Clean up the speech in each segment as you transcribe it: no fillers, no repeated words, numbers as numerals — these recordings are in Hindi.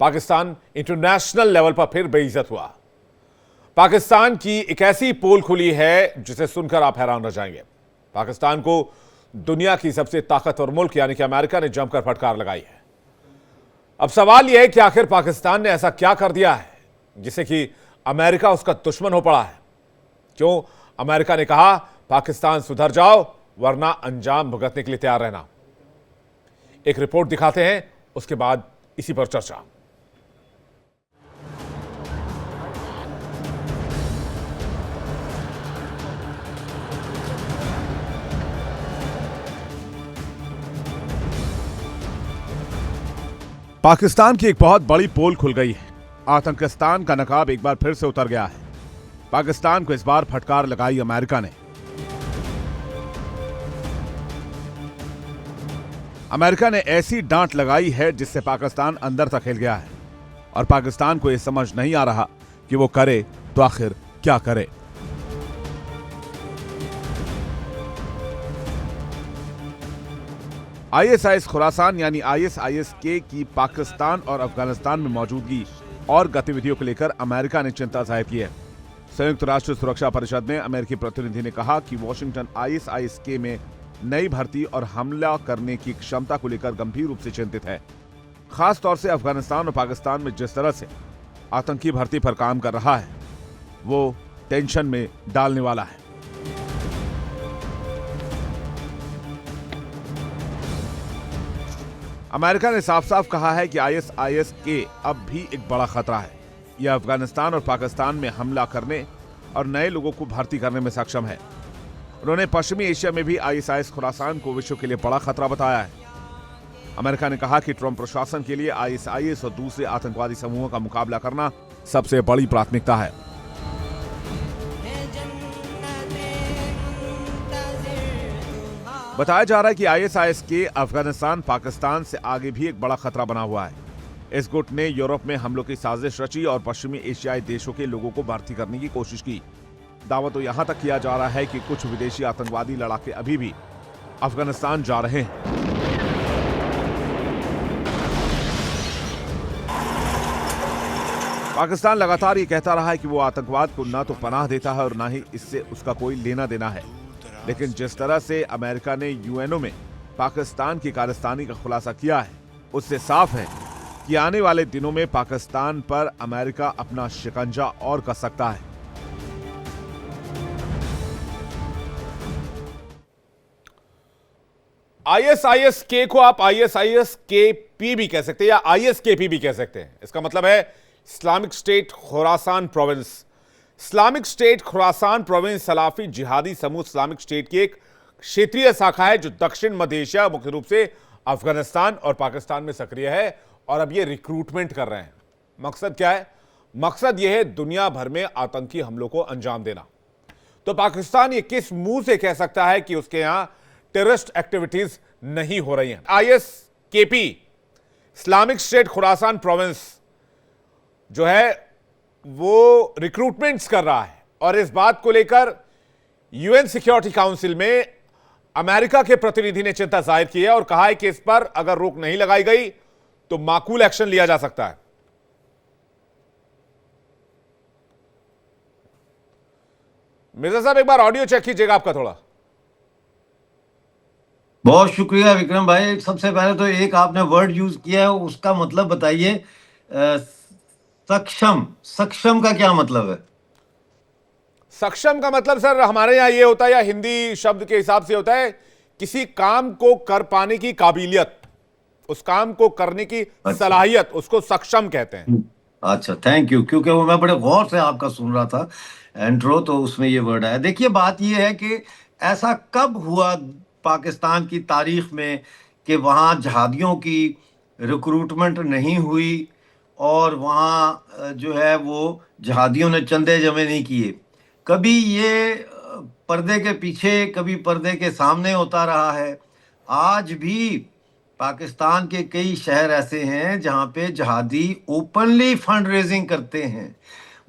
पाकिस्तान इंटरनेशनल लेवल पर फिर बेइज्जत हुआ। पाकिस्तान की एक ऐसी पोल खुली है जिसे सुनकर आप हैरान रह जाएंगे। पाकिस्तान को दुनिया की सबसे ताकतवर मुल्क यानी कि अमेरिका ने जमकर फटकार लगाई है। अब सवाल यह है कि आखिर पाकिस्तान ने ऐसा क्या कर दिया है जिसे कि अमेरिका उसका दुश्मन हो पड़ा है। क्यों अमेरिका ने कहा पाकिस्तान सुधर जाओ वरना अंजाम भुगतने के लिए तैयार रहना। एक रिपोर्ट दिखाते हैं, उसके बाद इसी पर चर्चा। पाकिस्तान की एक बहुत बड़ी पोल खुल गई है। आतंकिस्तान का नकाब एक बार फिर से उतर गया है। पाकिस्तान को इस बार फटकार लगाई अमेरिका ने। अमेरिका ने ऐसी डांट लगाई है जिससे पाकिस्तान अंदर तक हिल गया है और पाकिस्तान को यह समझ नहीं आ रहा कि वो करे तो आखिर क्या करे। आईएसआईएस खुरासान यानी आईएसआईएस-के की पाकिस्तान और अफगानिस्तान में मौजूदगी और गतिविधियों को लेकर अमेरिका ने चिंता जाहिर की है। संयुक्त राष्ट्र सुरक्षा परिषद में अमेरिकी प्रतिनिधि ने कहा कि वॉशिंगटन आईएसआईएस-के में नई भर्ती और हमला करने की क्षमता को लेकर गंभीर रूप से चिंतित है। खास तौर से अफगानिस्तान और पाकिस्तान में जिस तरह से आतंकी भर्ती पर काम कर रहा है वो टेंशन में डालने वाला है। अमेरिका ने साफ साफ कहा है कि आईएसआईएस-के अब भी एक बड़ा खतरा है। यह अफगानिस्तान और पाकिस्तान में हमला करने और नए लोगों को भर्ती करने में सक्षम है। उन्होंने पश्चिमी एशिया में भी आईएसआईएस खुरासान को विश्व के लिए बड़ा खतरा बताया है। अमेरिका ने कहा कि ट्रंप प्रशासन के लिए आईएसआईएस और दूसरे आतंकवादी समूहों का मुकाबला करना सबसे बड़ी प्राथमिकता है। बताया जा रहा है कि आईएसआईएस-के अफगानिस्तान पाकिस्तान से आगे भी एक बड़ा खतरा बना हुआ है। इस गुट ने यूरोप में हमलों की साजिश रची और पश्चिमी एशियाई देशों के लोगों को भर्ती करने की कोशिश की। दावा तो यहां तक किया जा रहा है कि कुछ विदेशी आतंकवादी लड़ाके अभी भी अफगानिस्तान जा रहे हैं। पाकिस्तान लगातार ये कहता रहा है कि वो आतंकवाद को ना तो पनाह देता है और ना ही इससे उसका कोई लेना देना है। लेकिन जिस तरह से अमेरिका ने यूएनओ में पाकिस्तान की कारस्तानी का खुलासा किया है उससे साफ है कि आने वाले दिनों में पाकिस्तान पर अमेरिका अपना शिकंजा और कस सकता है। आईएसआईएस-के को आप आईएसआईएस-के-पी भी कह सकते हैं या आईएस-के-पी भी कह सकते हैं। इसका मतलब है Islamic State Khorasan province. Islamic State Khorasan province Salafi जिहादी समूह इस्लामिक स्टेट की एक क्षेत्रीय शाखा है जो दक्षिण मध्य एशिया मुख्य रूप से अफगानिस्तान और पाकिस्तान में सक्रिय है और अब ये रिक्रूटमेंट कर रहे हैं। मकसद क्या है? मकसद यह है दुनिया भर में आतंकी हमलों को अंजाम देना। तो पाकिस्तान ये किस मुंह से कह सकता है कि उसके यहां टेररिस्ट एक्टिविटीज नहीं हो रही हैं? आईएस-के-पी इस्लामिक स्टेट खुरासान प्रोविंस जो है वो रिक्रूटमेंट्स कर रहा है और इस बात को लेकर यूएन सिक्योरिटी काउंसिल में अमेरिका के प्रतिनिधि ने चिंता जाहिर की है और कहा है कि इस पर अगर रोक नहीं लगाई गई तो माकूल एक्शन लिया जा सकता है। मिर्जा साहब एक बार ऑडियो चेक कीजिएगा आपका थोड़ा। बहुत शुक्रिया विक्रम भाई। सबसे पहले तो एक आपने वर्ड यूज किया है उसका मतलब बताइए। सक्षम, सक्षम का क्या मतलब है? सक्षम का मतलब सर हमारे यहां ये होता है या हिंदी शब्द के हिसाब से होता है किसी काम को कर पाने की काबिलियत, उस काम को करने की सलाहियत, उसको सक्षम कहते हैं। अच्छा, थैंक यू। क्योंकि वो मैं बड़े गौर से आपका सुन रहा था एंट्रो, तो उसमें ये वर्ड आया। देखिए बात ये है कि ऐसा कब हुआ पाकिस्तान की तारीख में कि वहाँ जहादियों की रिक्रूटमेंट नहीं हुई और वहाँ जो है वो जहादियों ने चंदे जमे नहीं किए। कभी ये पर्दे के पीछे कभी पर्दे के सामने होता रहा है। आज भी पाकिस्तान के कई शहर ऐसे हैं जहाँ पे जहादी ओपनली फंड रेजिंग करते हैं।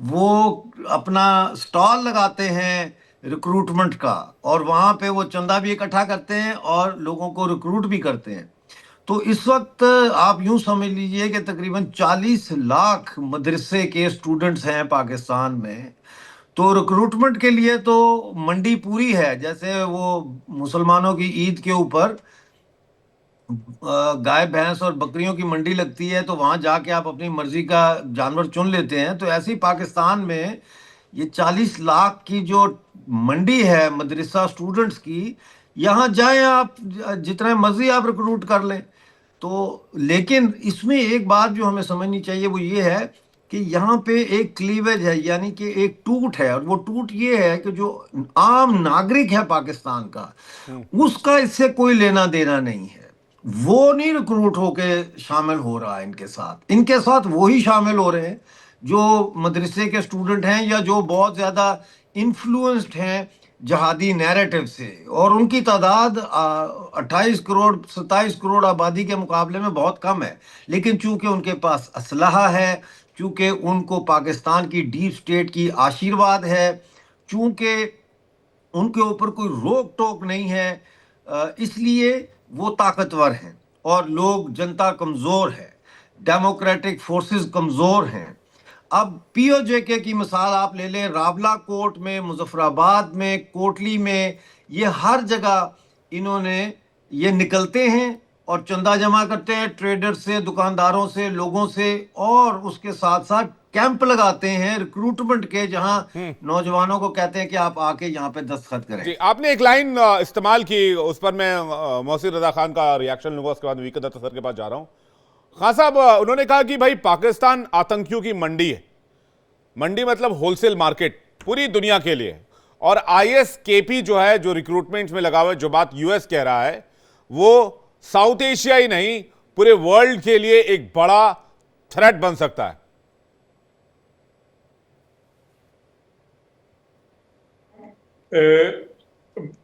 वो अपना स्टॉल लगाते हैं रिक्रूटमेंट का और वहाँ पे वो चंदा भी इकट्ठा करते हैं और लोगों को रिक्रूट भी करते हैं। तो इस वक्त आप यूं समझ लीजिए कि तकरीबन 40 लाख मदरसे के स्टूडेंट्स हैं पाकिस्तान में। तो रिक्रूटमेंट के लिए तो मंडी पूरी है। जैसे वो मुसलमानों की ईद के ऊपर गाय भैंस और बकरियों की मंडी लगती है, तो वहां जाके आप अपनी मर्जी का जानवर चुन लेते हैं। तो ऐसे ही पाकिस्तान में ये 40 लाख की जो मंडी है मदरसा स्टूडेंट्स की, यहाँ जाएं आप, जितना मर्जी आप रिक्रूट कर लें। तो लेकिन इसमें एक बात जो हमें समझनी चाहिए वो ये है कि यहाँ पे एक क्लीवेज है, यानी कि एक टूट है। और वो टूट ये है कि जो आम नागरिक है पाकिस्तान का, उसका इससे कोई लेना देना नहीं है। वो नहीं रिक्रूट होके शामिल हो रहा है इनके साथ वो ही शामिल हो रहे हैं जो मदरसे के स्टूडेंट हैं, या जो बहुत ज़्यादा इन्फ्लुएंस्ड हैं जहादी नैरेटिव से। और उनकी तादाद 28 करोड़ 27 करोड़ आबादी के मुकाबले में बहुत कम है। लेकिन चूंकि उनके पास असलहा है, चूंकि उनको पाकिस्तान की डीप स्टेट की आशीर्वाद है, चूंकि उनके ऊपर कोई रोक टोक नहीं है, इसलिए वो ताकतवर हैं। और लोग, जनता कमज़ोर है, डेमोक्रेटिक फोर्सेस कमज़ोर हैं। अब पीओजेके की मिसाल आप ले लें, रावला कोट में, मुजफ्फराबाद में, कोटली में, ये हर जगह इन्होंने, ये निकलते हैं और चंदा जमा करते हैं ट्रेडर से, दुकानदारों से, लोगों से। और उसके साथ साथ कैंप लगाते हैं रिक्रूटमेंट के, जहां नौजवानों को कहते हैं कि आप आके यहाँ पे दस्तखत करें। जी, आपने एक लाइन इस्तेमाल की, उस पर मैं मोहसिन रजा खान का रिएक्शन लूंगा, उसके बाद वीके दत्त सर के पास जा रहा हूं। खान साहब, उन्होंने कहा कि भाई पाकिस्तान आतंकियों की मंडी है। मंडी मतलब होलसेल मार्केट पूरी दुनिया के लिए। और आईएसकेपी जो है, जो रिक्रूटमेंट में लगा हुआ है, जो बात यूएस कह रहा है, वो साउथ एशिया ही नहीं पूरे वर्ल्ड के लिए एक बड़ा थ्रेट बन सकता है।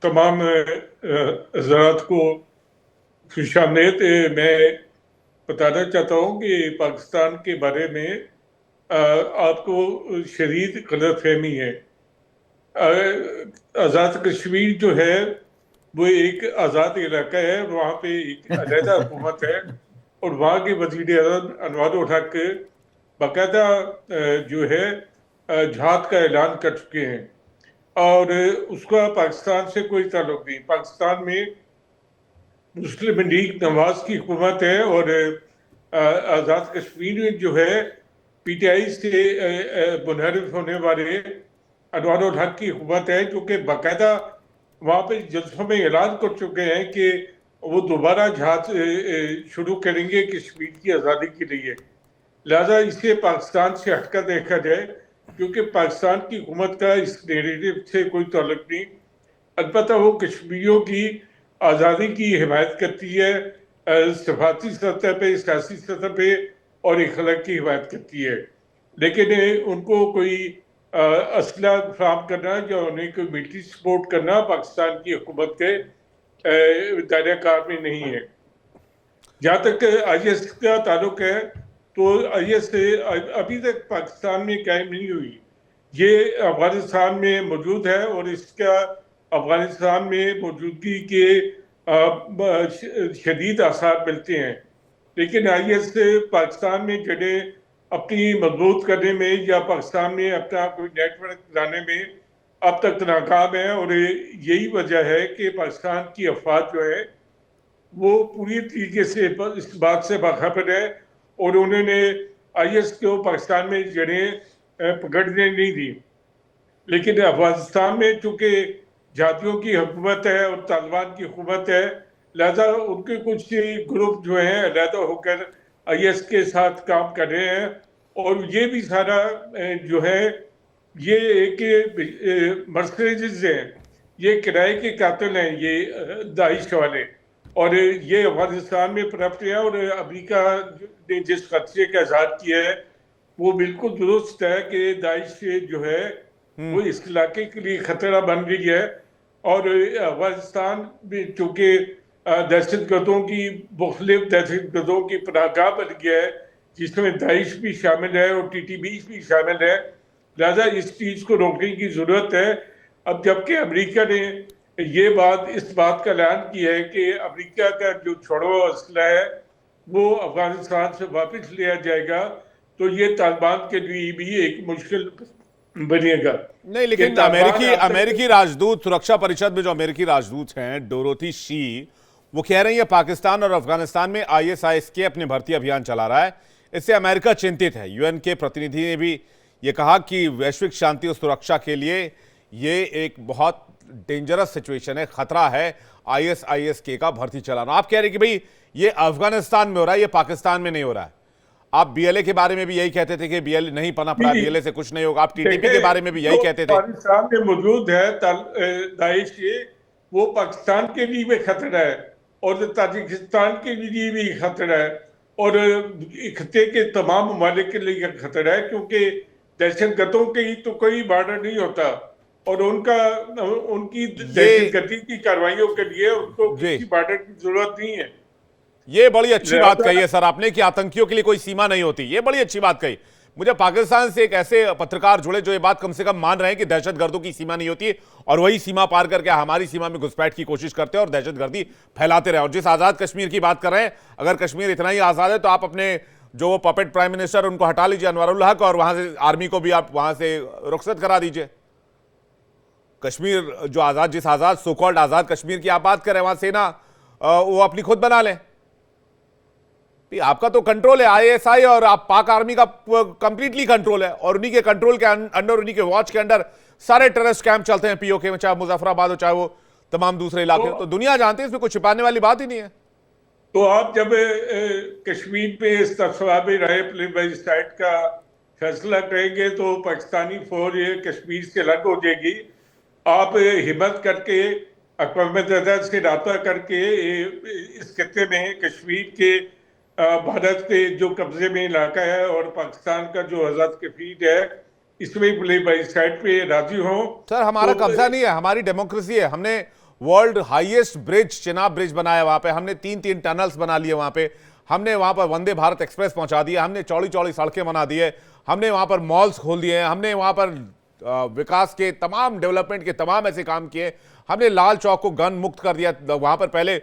तमाम हजरात को खुशामदीद। मैं बताना चाहता हूँ कि पाकिस्तान के बारे में आपको शदीद गलतफहमी है। आज़ाद कश्मीर जो है वो एक आज़ाद इलाका है, वहाँ पे एक अलहदा हुकूमत है और वहाँ के वज़ीर आज़म अनवर उल हक बाकायदा जो है जहाद का ऐलान कर चुके हैं और उसका पाकिस्तान से कोई ताल्लुक नहीं। पाकिस्तान में मुस्लिम लीग नवाज की हुकूमत है और आज़ाद कश्मीर में जो है पीटीआई से मुनहरिफ होने वाले अनवर उल हक की हुकूमत है, जो कि बाकायदा वहाँ पे जलसों में ऐलान कर चुके हैं कि वो दोबारा जहाज शुरू करेंगे कश्मीर की आज़ादी के लिए। लिहाजा इसे पाकिस्तान से हटकर देखा जाए, क्योंकि पाकिस्तान की हुकूमत का इस नैरेटिव से कोई ताल्लुक नहीं। अलबत्ता वो कश्मीरियों की आज़ादी की हिमायत करती है, सफारती सतह पे, सियासी सतह पे और इखलाक की हिमायत करती है। लेकिन उनको कोई असला फराहम करना या उन्हें कोई मिलिट्री सपोर्ट करना पाकिस्तान की हुकूमत के दायरे कार में नहीं है। जहाँ तक आईएस का ताल्लुक है, तो आईएस अभी तक पाकिस्तान में कायम नहीं हुई। ये अफगानिस्तान में मौजूद है और इसका अफगानिस्तान में मौजूदगी के शदीद आसार मिलते हैं। लेकिन आईएस पाकिस्तान में जगह अपनी मजबूत करने में या पाकिस्तान में अपना कोई नेटवर्क लाने में अब तक नाकाम है। और यही वजह है कि पाकिस्तान की अफवाज जो है वो पूरी तरीके से इस बात से बाखबर है और उन्होंने आईएस को पाकिस्तान में जड़ें पकड़ने नहीं दी। लेकिन अफगानिस्तान में चूंकि जातियों की हुकूमत है और तालिबान की हुकूमत है, लिहाजा उनके कुछ ग्रुप जो हैं अलहदा होकर आईएस के साथ काम कर रहे हैं। और ये भी सारा जो है ये एक मर्सनरीज हैं, ये किराए के कातिल हैं, ये दाइश वाले। और ये अफगानिस्तान में पनपते हैं और अमेरिका ने जिस खदशे का इजहार किया है वो बिल्कुल दुरुस्त है कि दाइश जो है वो इस इलाके के लिए खतरा बन गई है। और अफगानिस्तान में चूंकि दहशत गर्दों की, मुख्तलिफ दहशत गर्दों की पनाहगाह बन गया है, जिसमें दाइश भी शामिल है और टीटीबी भी शामिल है। लिहाजा इस चीज़ को रोकने की ज़रूरत है। अब जबकि अमेरिका ने ये बात इस बात का ऐलान किया है कि अमेरिका का जो छोड़वा असला है वो अफगानिस्तान से वापस लिया जाएगा, तो ये तालिबान के लिए भी एक मुश्किल बनेगा। नहीं, कि लेकिन तालिबान अमेरिकी अब तक अमेरिकी राजदूत, सुरक्षा परिषद में जो अमेरिकी राजदूत हैं डोरोथी शी, वो कह रही है पाकिस्तान और अफगानिस्तान में आईएसआईएस अपने भर्ती अभियान चला रहा है, इससे अमेरिका चिंतित है। यूएन के प्रतिनिधि ने भी ये कहा कि वैश्विक शांति और सुरक्षा के लिए ये एक बहुत डेंजरस सिचुएशन है, खतरा है आईएसआईएस का भर्ती चलाना। आप कह रहे कि भाई ये अफगानिस्तान में हो रहा है, ये पाकिस्तान में नहीं हो रहा है। आप बीएलए के बारे में भी यही कहते थे कि बीएलए नहीं पनप रहा, बीएलए से कुछ नहीं होगा। आप टीटीपी के बारे में भी यही कहते थे। पाकिस्तान में मौजूद है दाइश के, वो पाकिस्तान के लिए भी खतरा है और ताजिकिस्तान के लिए भी खतरा है और खत्ते के तमाम ममालिक के लिए खतरा है, क्योंकि दहशतगर्दों के तो कोई बॉर्डर नहीं होता और उनकी दहशतगर्दी की कार्रवाइयों के लिए उनको किसी बॉर्डर की जरूरत नहीं है। ये बड़ी अच्छी बात कही है सर आपने कि आतंकियों के लिए कोई सीमा नहीं होती। ये बड़ी अच्छी बात कही। मुझे पाकिस्तान से एक ऐसे पत्रकार जुड़े जो ये बात कम से कम मान रहे हैं कि दहशतगर्दों की सीमा नहीं होती और वही सीमा पार करके हमारी सीमा में घुसपैठ की कोशिश करते हैं और दहशतगर्दी फैलाते रहे। और जिस आजाद कश्मीर की बात कर रहे हैं, अगर कश्मीर इतना ही आजाद है तो आप अपने जो वो पपेट प्राइम मिनिस्टर उनको हटा लीजिए, अनवरुल हक, और वहां से आर्मी को भी आप वहां से रुखसत करा दीजिए। कश्मीर जो आजाद, जिस आजाद सो कॉल्ड आजाद कश्मीर की आप बात कर रहे हैं, वहां सेना वो अपनी खुद बना लें। आपका तो कंट्रोल है आईएसआई और आप पाक आर्मी का कंप्लीटली कंट्रोल है और उन्हीं के कंट्रोल के अंडर, उन्हीं के वॉच के अंडर सारे टेररिस्ट कैंप चलते हैं पीओके में, चाहे मुजफ्फराबाद हो चाहे वो तमाम दूसरे इलाके। तो दुनिया जानती है, इसमें कुछ छिपाने वाली बात ही नहीं है। तो आप जब कश्मीर पे इस्तफसाब राय प्लेबाइसाइट का फैसला करेंगे तो पाकिस्तानी फौज कश्मीर से अलग हो जाएगी। आप हिम्मत करके अक़वाम मुत्तहिदा से रब्ता करके इस खत्ते में कश्मीर के भारत के जो कब्जे में इलाका है और पाकिस्तान का जो आजाद कश्मीर है, इसमें प्लेबाइसाइट पे राजी हो। सर हमारा कब्जा नहीं है, हमारी डेमोक्रेसी है। हमने world highest bridge, Chenab bridge बनाया वहां पे, हमने 3-3 टनल्स बना लिए वहां पे, हमने वहां पर वंदे भारत एक्सप्रेस पहुंचा दिया, हमने चौड़ी चौड़ी सड़कें बना दी है, हमने वहां पर मॉल्स खोल दिए, हमने वहां पर विकास के तमाम, डेवलपमेंट के तमाम ऐसे काम किए, हमने लाल चौक को गन मुक्त कर दिया। वहां पर पहले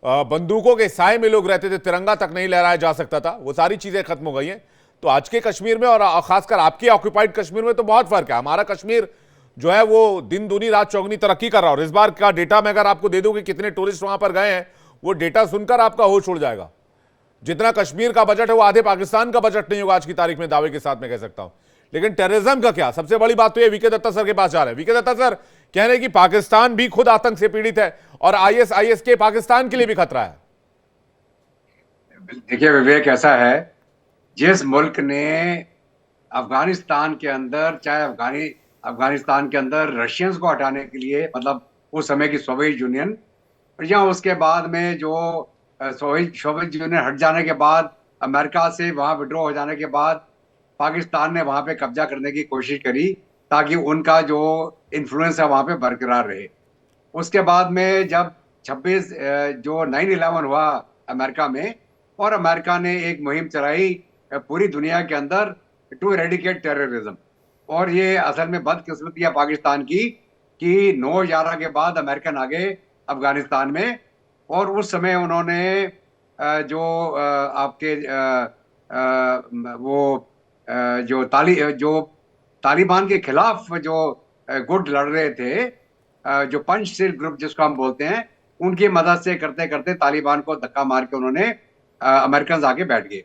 बंदूकों के साए में लोग रहते थे, तिरंगा तक नहीं लहराया जा सकता था, वो सारी चीजें खत्म हो गई हैं। तो आज के कश्मीर में और खासकर आपके ऑक्यूपाइड कश्मीर में तो बहुत फर्क है। हमारा कश्मीर जो है वो दिन दूनी रात चौगनी तरक्की कर रहा है। और इस बार का डेटा मैं अगर आपको दे दूं कि कितने टूरिस्ट वहां पर गए हैं, वो डेटा सुनकर आपका होश उड़ जाएगा। जितना कश्मीर का बजट है वो आधे पाकिस्तान का बजट नहीं होगा आज की तारीख में, दावे के साथ मैं कह सकता हूं। लेकिन टेररिज्म का क्या, सबसे बड़ी बात तो ये, वीके दत्ता सर के पास जा रहे हैं। वीके दत्ता सर कह रहे हैं कि पाकिस्तान भी खुद आतंक से पीड़ित है और आईएसआईएस के पाकिस्तान के लिए भी खतरा है। देखिए विवेक, ऐसा है, जिस मुल्क ने अफगानिस्तान के अंदर, चाहे अफगानिस्तान के अंदर रशियंस को हटाने के लिए, मतलब उस समय की सोवियत यूनियन, या उसके बाद में जो सोवियत यूनियन हट जाने के बाद अमेरिका से वहां विड्रॉ हो जाने के बाद पाकिस्तान ने वहां पे कब्जा करने की कोशिश करी ताकि उनका जो इन्फ्लुएंस है वहां पे बरकरार रहे। उसके बाद में जब 26 जो 9/11 हुआ अमेरिका में, और अमेरिका ने एक मुहिम चलाई पूरी दुनिया के अंदर टू एरेडिकेट टेररिज्म, और ये असल में बदकिस्मती है पाकिस्तान की कि 9/11 के बाद अमेरिकन आ गए अफगानिस्तान में, और उस समय उन्होंने जो आपके वो जो तालिबान के खिलाफ जो गुट लड़ रहे थे, जो पंचशील ग्रुप जिसको हम बोलते हैं, उनकी मदद से करते करते तालिबान को धक्का मार के उन्होंने अमेरिकन आके बैठ गए।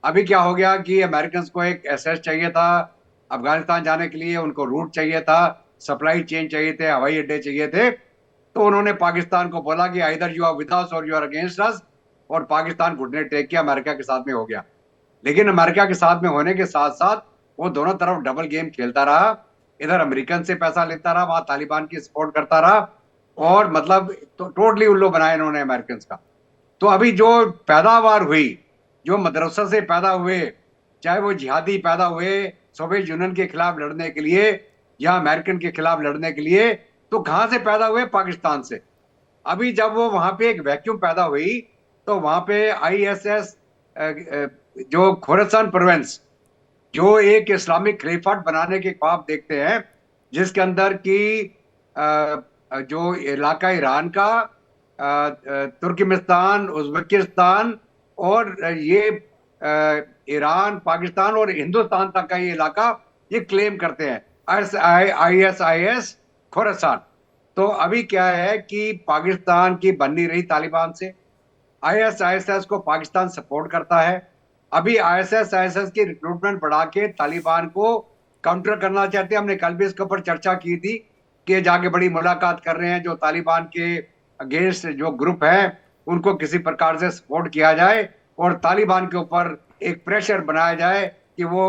अभी क्या हो गया कि अमेरिकन को एक एसेस चाहिए था अफगानिस्तान जाने के लिए, उनको रूट चाहिए था, सप्लाई चेन चाहिए थे, हवाई अड्डे चाहिए थे। तो उन्होंने पाकिस्तान को बोला कि either you are with us or you are against us, और पाकिस्तान घुटने टेक के अमेरिका के साथ में हो गया। लेकिन अमेरिका के साथ में होने के साथ साथ वो दोनों तरफ डबल गेम खेलता रहा, इधर अमेरिकन से पैसा लेता रहा, वहां तालिबान की सपोर्ट करता रहा, और मतलब तो टोटली उल्लू बनाया इन्होंने अमेरिकन का। तो अभी जो पैदावार हुई, जो मदरसा से पैदा हुए, चाहे वो जिहादी पैदा हुए सोवियत यूनियन के खिलाफ लड़ने के लिए या अमेरिकन के खिलाफ लड़ने के लिए, तो कहां से पैदा हुए? पाकिस्तान से। अभी जब वो वहां पे एक वैक्यूम पैदा हुई तो वहां पे आईएसएस जो खोरासान प्रोविंस, जो एक इस्लामिक खलीफाट बनाने के ख्वाब देखते हैं, जिसके अंदर की जो इलाका ईरान का, तुर्कमेनिस्तान, उज्बेकिस्तान और ये ईरान, पाकिस्तान और हिंदुस्तान तक का ये इलाका ये क्लेम करते हैं, ISIS खुरासान। तो अभी क्या है कि पाकिस्तान की बन नहीं रही तालिबान से, ISIS को पाकिस्तान सपोर्ट करता है। अभी ISIS की रिक्रूटमेंट बढ़ा के तालिबान को काउंटर करना चाहते हैं। हमने कल भी इसके ऊपर चर्चा की थी कि जाके बड़ी मुलाकात कर रहे हैं, जो तालिबान के अगेंस्ट जो ग्रुप है उनको किसी प्रकार से सपोर्ट किया जाए और तालिबान के ऊपर एक प्रेशर बनाया जाए कि वो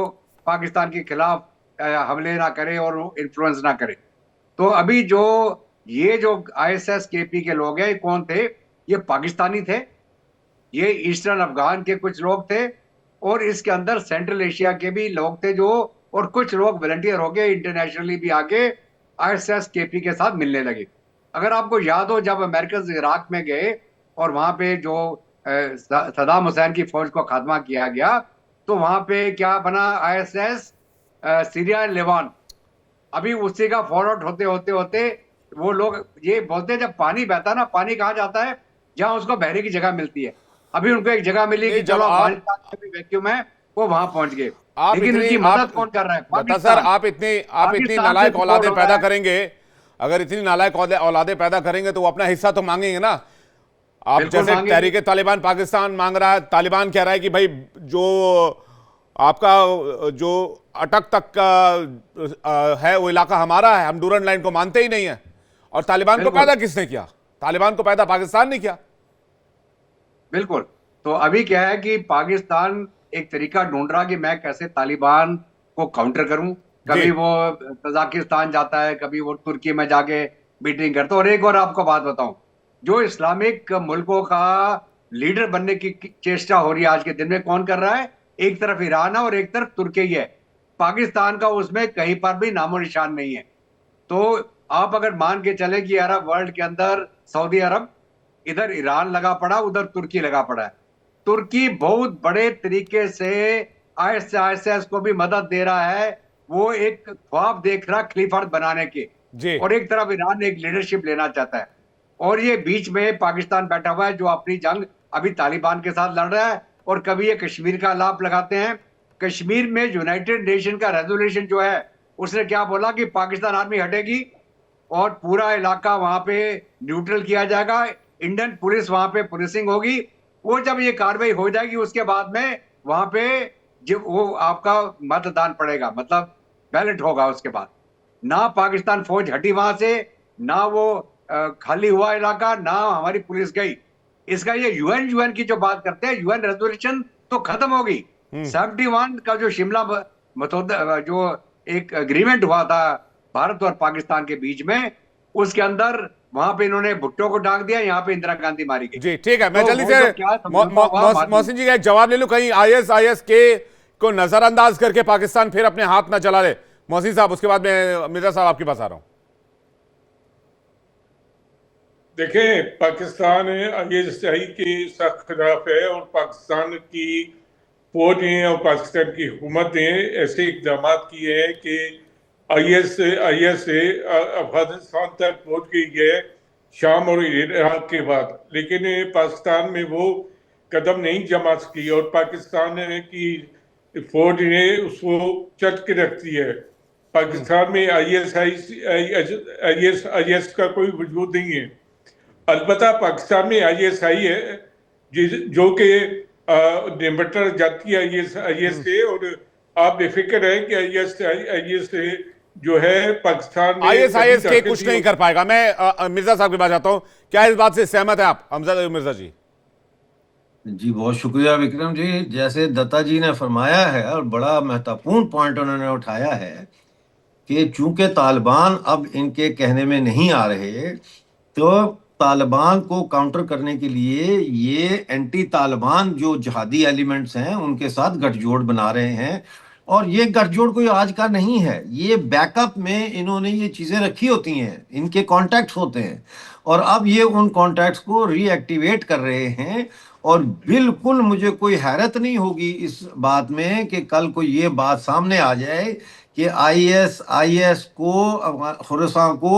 पाकिस्तान के खिलाफ हमले ना करे और इन्फ्लुएंस ना करे। तो अभी जो ISIS-KP के लोग हैं, ये कौन थे? ये पाकिस्तानी थे, ये ईस्टर्न अफगान के कुछ लोग थे और इसके अंदर सेंट्रल एशिया के भी लोग थे, जो और कुछ लोग वॉलंटियर हो गए, इंटरनेशनली भी आके ISIS-KP के साथ मिलने लगे। अगर आपको याद हो, जब अमेरिकन इराक में गए और वहां पे जो सदाम हुसैन की फौज को खात्मा किया गया, तो वहां पे क्या बना? ISIS Syria and Lebanon. अभी उसी का फॉल आउट होते होते होते वो लोग ये बोलते हैं, जब पानी बहता ना, पानी कहाँ जाता है? जहां उसको बहने की जगह मिलती है। अभी उनको एक जगह मिली कि चलो अफगानिस्तान में भी वैक्यूम है, वो वहां पहुंच गए। लेकिन उनकी मदद कौन कर रहा है? पाकिस्तान। सर, आप इतनी नालायक औलादे पैदा करेंगे, अगर इतनी नालायक औलादे पैदा करेंगे तो वो अपना हिस्सा तो मांगेंगे ना। आप जैसे तहरीक तालिबान पाकिस्तान मांग रहा है, तालिबान कह रहा है कि भाई जो आपका जो अटक तक का है वो इलाका हमारा है, हम डूरन लाइन को मानते ही नहीं है। और तालिबान को पैदा किसने किया? तालिबान को पैदा पाकिस्तान ने किया। बिल्कुल। तो अभी क्या है कि पाकिस्तान एक तरीका ढूंढ रहा कि मैं कैसे तालिबान को काउंटर करूं। कभी वो तजाकिस्तान जाता है, कभी वो तुर्की में जाके मीटिंग करता है। और एक और आपको बात बताऊं, जो इस्लामिक मुल्कों का लीडर बनने की चेष्टा हो रही है आज के दिन में, कौन कर रहा है? एक तरफ ईरान है और एक तरफ तुर्की है। पाकिस्तान का उसमें कहीं पर भी नामो निशान नहीं है। तो आप अगर मान के चले कि अरब वर्ल्ड के अंदर सऊदी अरब, इधर ईरान लगा पड़ा, उधर तुर्की लगा पड़ा है। तुर्की बहुत बड़े तरीके से ISIS को भी मदद दे रहा है। वो एक ख्वाब देख रहा खलीफात बनाने के, और एक तरफ ईरान एक लीडरशिप लेना चाहता है। और ये बीच में पाकिस्तान बैठा हुआ है, जो अपनी जंग अभी तालिबान के साथ लड़ रहा है। और कभी ये कश्मीर का लाभ लगाते हैं। कश्मीर में यूनाइटेड नेशन का रेजोल्यूशन जो है, उसने क्या बोला कि पाकिस्तान आर्मी हटेगी और पूरा इलाका वहां पे न्यूट्रल किया जाएगा, इंडियन पुलिस वहां पे पुलिसिंग होगी। वो जब ये कार्रवाई हो जाएगी, उसके बाद में वहां पे जो वो आपका मतदान पड़ेगा, मतलब बैलेट होगा। उसके बाद ना पाकिस्तान फौज हटी वहां से, ना वो खाली हुआ इलाका, ना हमारी पुलिस गई। इसका ये यूएन की जो बात करते हैं, यूएन रेजोल्यूशन तो खत्म होगी। 71 का जो शिमला मसौदा, जो एक एग्रीमेंट हुआ था भारत और पाकिस्तान के बीच में, उसके अंदर वहां पे इन्होंने भुट्टो को डाक दिया, यहाँ पे इंदिरा गांधी मारी गई। जी ठीक है, मैं जल्दी से मोहसिन जी का जवाब ले लूं, कहीं ISIS-K को नजरअंदाज करके पाकिस्तान फिर अपने हाथ ना चला ले। मोहसिन साहब, उसके बाद में मिर्जा साहब आपके पास आ रहा हूं। देखें, पाकिस्तान ISIS के सख्त खिलाफ है और पाकिस्तान की फौज ने और पाकिस्तान की हुकूमत ने ऐसे इकदाम किए हैं कि IS से अफगानिस्तान तक पहुंच गई है, शाम और इराक के बाद। लेकिन पाकिस्तान में वो कदम नहीं जमा सकी और पाकिस्तान की फौज ने उसको चट के रख दी है। पाकिस्तान में IS का कोई वजूद नहीं है। अलबत्ता पाकिस्तान में ISI है जो कि निपटना जाती है IS से, और आप बेफिक्र है कि IS जो है पाकिस्तान में ISIS-K कुछ नहीं कर पाएगा। मैं मिर्जा साहब के पास जाता हूं, क्या इस बात से सहमत है आप, हमजा मिर्जा जी? जी बहुत शुक्रिया विक्रम जी। जैसे दत्ता जी ने फरमाया है, और बड़ा महत्वपूर्ण पॉइंट उन्होंने उठाया है कि चूंकि तालिबान अब इनके कहने में नहीं आ रहे, तो तालिबान को काउंटर करने के लिए ये एंटी तालिबान जो जिहादी एलिमेंट्स हैं उनके साथ गठजोड़ बना रहे हैं। और ये गठजोड़ कोई आज का नहीं है, ये बैकअप में इन्होंने ये चीज़ें रखी होती हैं, इनके कॉन्टैक्ट्स होते हैं, और अब ये उन कॉन्टैक्ट्स को रीएक्टिवेट कर रहे हैं और बिल्कुल मुझे कोई हैरत नहीं होगी इस बात में कि कल को ये बात सामने आ जाए कि आईएस को खुरासान को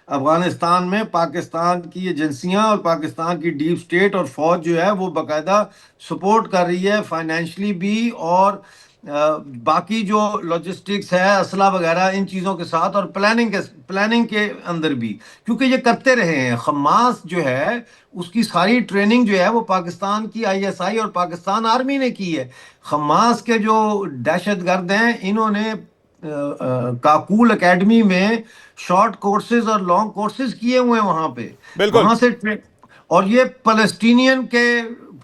अफगानिस्तान में पाकिस्तान की एजेंसियां और पाकिस्तान की डीप स्टेट और फौज जो है वो बाकायदा सपोर्ट कर रही है, फाइनेंशियली भी और बाकी जो लॉजिस्टिक्स है, असला वगैरह, इन चीज़ों के साथ, और प्लानिंग के अंदर भी, क्योंकि ये करते रहे हैं। हमास जो है उसकी सारी ट्रेनिंग जो है वो पाकिस्तान की आईएसआई और पाकिस्तान आर्मी ने की है। हमास के जो दहशतगर्द हैं इन्होंने काकूल एकेडमी में शॉर्ट कोर्सेज और लॉन्ग कोर्सेज किए हुए हैं वहां पे, बिल्कुल। वहां से और ये फलस्तीनियन के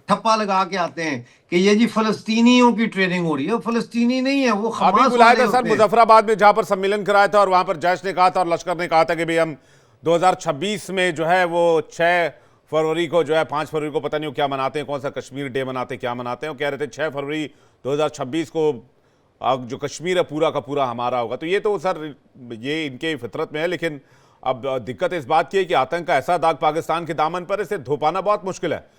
ठप्पा लगा के आते हैं कि ये जी फलस्तीनियों की ट्रेनिंग हो रही है। फलस्तीनी नहीं है वो, अभी हमास बुलाया वाले था सर होते हैं। मुजफ्फराबाद में, जहां पर सम्मेलन कराया था और वहां पर जैश ने कहा था और लश्कर ने कहा था कि भाई हम 2026 में जो है वो 6 फरवरी को जो है 5 फरवरी को पता नहीं वो क्या मनाते हैं, कौन सा कश्मीर डे मनाते हैं, क्या मनाते हैं, वो कह रहे थे 6 फरवरी 2026 को जो कश्मीर है पूरा का पूरा हमारा होगा। तो ये तो सर ये इनके फितरत में है, लेकिन अब दिक्कत इस बात की है कि आतंक का ऐसा दाग पाकिस्तान के दामन पर, इसे धो पाना बहुत मुश्किल है।